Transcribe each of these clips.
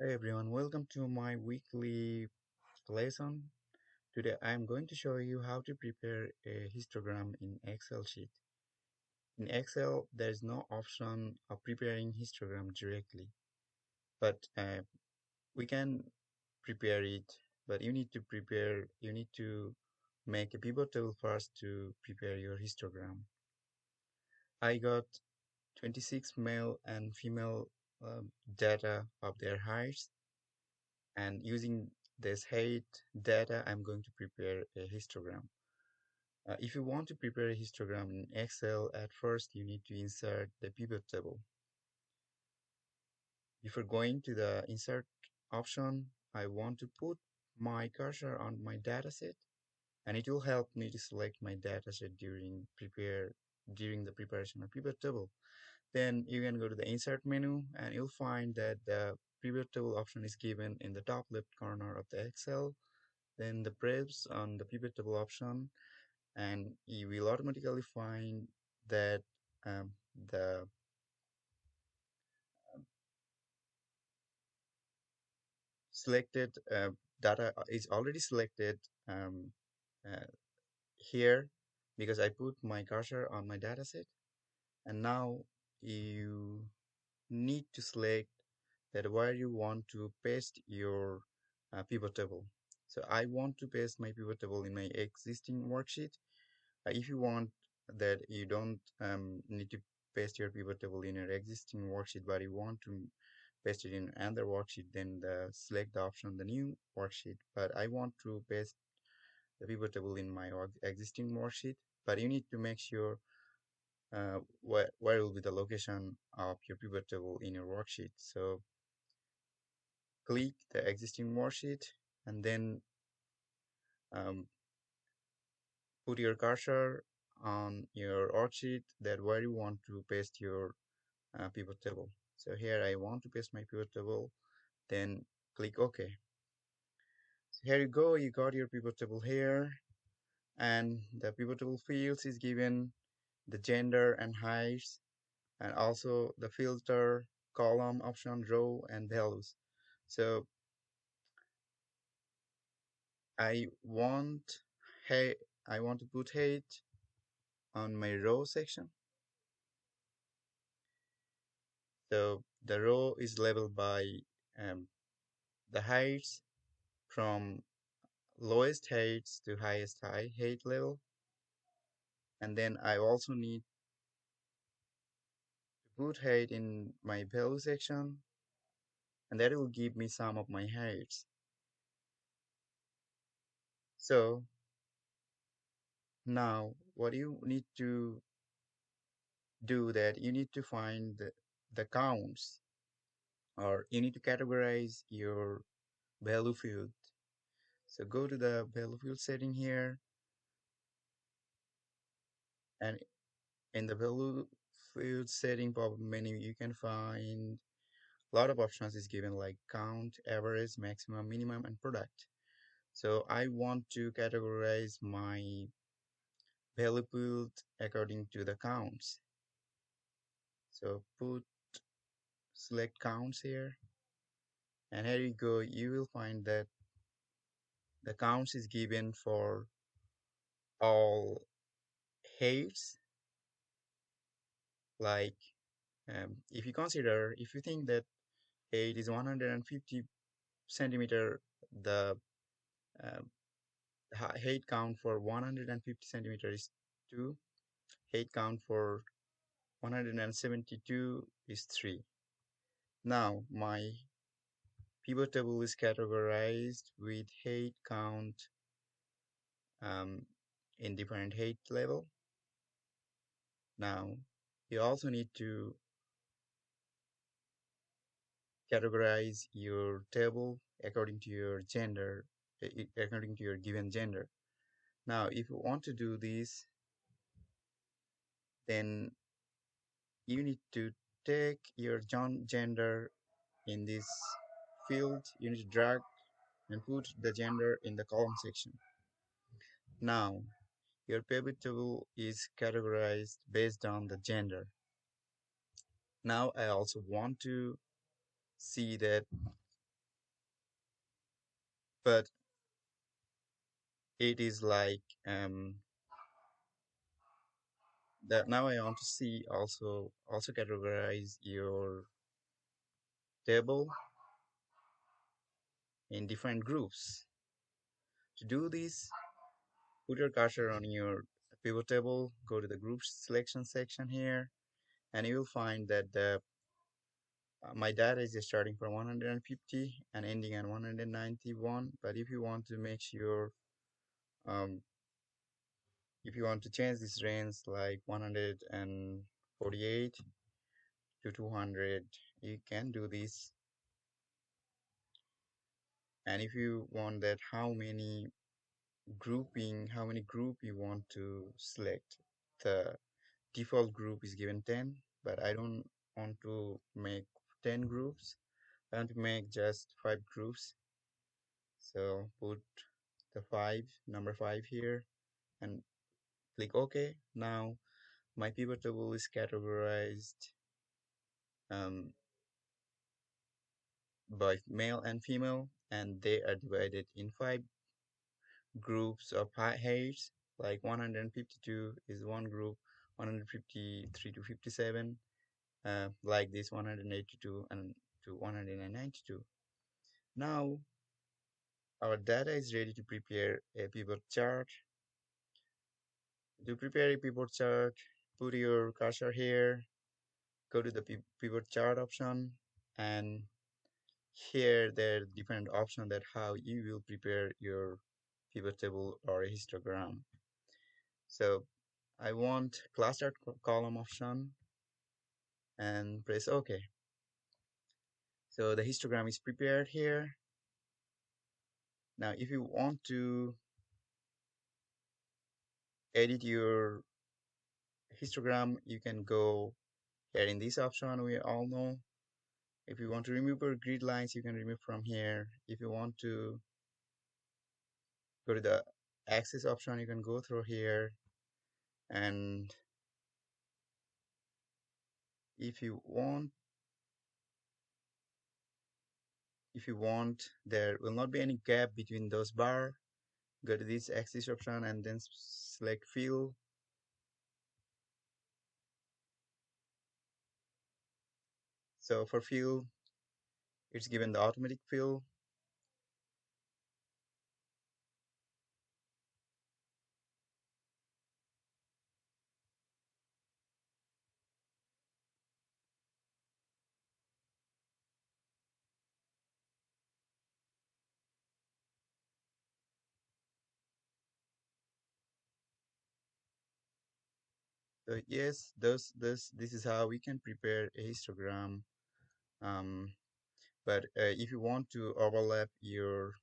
Hey everyone, welcome to my weekly lesson. Today I'm going to show you how to prepare a histogram in Excel sheet. In Excel, there is no option of preparing histogram directly, but we can prepare it. But you need to make a pivot table first to prepare your histogram. I got 26 male and female data of their heights, and using this height data, I'm going to prepare a histogram. If you want to prepare a histogram in Excel, at first you need to insert the pivot table. Before going to the insert option, I want to put my cursor on my dataset, and it will help me to select my dataset during the preparation of pivot table. Then you can go to the insert menu, and you'll find that the pivot table option is given in the top left corner of the Excel. Then the press on the pivot table option, and you will automatically find that the selected data is already selected uh, here because I put my cursor on my dataset. And now you need to select that where you want to paste your pivot table. So I want to paste my pivot table in my existing worksheet. If you want that you don't need to paste your pivot table in your existing worksheet, but you want to paste it in another worksheet, then select the option, the new worksheet. But I want to paste the pivot table in my existing worksheet, but you need to make sure where will be the location of your pivot table in your worksheet. So click the existing worksheet and then um, put your cursor on your worksheet that where you want to paste your pivot table. So here I want to paste my pivot table, then click OK. So here you go, you got your pivot table here, and the pivot table fields is given the gender and heights, and also the filter, column option, row, and values. So I want hey I want to put height on my row section. So the row is labeled by the heights from lowest heights to highest height level. And then I also need to put height in my value section, and that will give me some of my heights. So now what you need to do that you need to find the counts, or you need to categorize your value field. So go to the value field setting here, and in the value field setting pop-up menu you can find a lot of options is given, like count, average, maximum, minimum, and product. So I want to categorize my value field according to the counts. So select counts here, and here you go, you will find that the counts is given for all heights. Like if you think that height is 150 centimeter, the um, height count for 150 centimeter is 2, height count for 172 is 3. Now my pivot table is categorized with height count um, in different height level. Now you also need to categorize your table according to your gender, according to your given gender. Now if you want to do this, then you need to take your gender in this field. You need to drag and put the gender in the column section. Now your pivot table is categorized based on the gender. Now I also want to see that but it is like that now I want to see also categorize your table in different groups. To do this, put your cursor on your pivot table, go to the group selection section here, and you will find that my data is starting from 150 and ending at 191. But if you want to make sure, um, if you want to change this range like 148 to 200, you can do this. And if you want that how many group you want to select, the default group is given 10, but I don't want to make 10 groups. I want to make just 5 groups. So put the number 5 here and click OK. Now my pivot table is categorized um, by male and female, and they are divided in 5 groups of hairs. Like 152 is one group, 153 to 57, like this 182 and to 192. Now our data is ready to prepare a pivot chart. To prepare a pivot chart, put your cursor here, go to the pivot chart option, and here there are different options that how you will prepare your pivot table or a histogram. So I want clustered column option and press OK. So the histogram is prepared here. Now if you want to edit your histogram, you can go here in this option. We all know if you want to remove your grid lines, you can remove from here. If you want to go to the axis option, you can go through here. And if you want there will not be any gap between those bar, go to this axis option and then select fill. So for fill, it's given the automatic fill. So yes, this is how we can prepare a histogram. um, but if you want to overlap your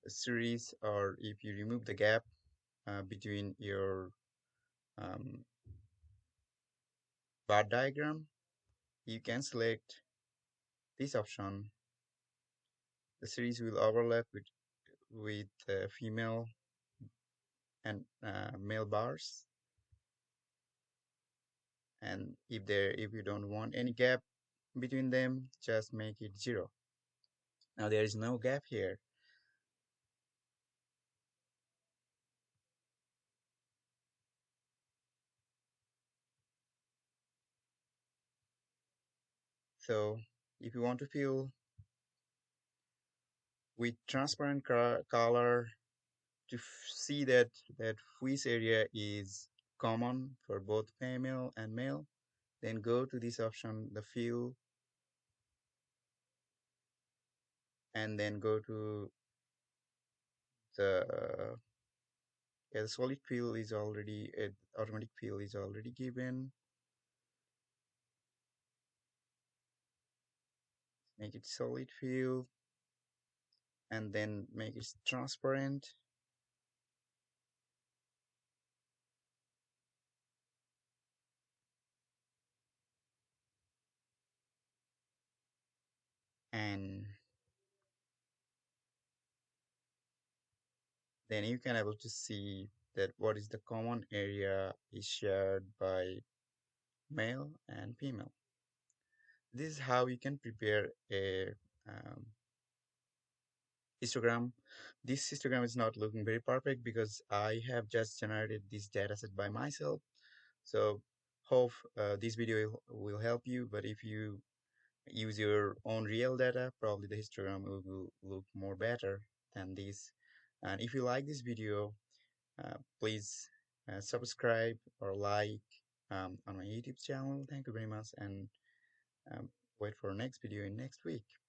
series, or if you remove the gap between your um, bar diagram, you can select this option. The series will overlap with female and male bars, and if you don't want any gap between them, just make it 0. Now there is no gap here, so if you want to fill with transparent color to see that which area is common for both female and male, then go to this option, the fill, and then go to the the solid fill is already automatic fill is already given. Make it solid fill and then make it transparent, and then you can able to see that what is the common area is shared by male and female. This is how you can prepare a um, histogram. This histogram is not looking very perfect because I have just generated this dataset by myself. So hope this video will help you. But if you use your own real data, probably the histogram will look more better than this. And if you like this video, please subscribe or like on my YouTube channel. Thank you very much, and wait for next video in next week.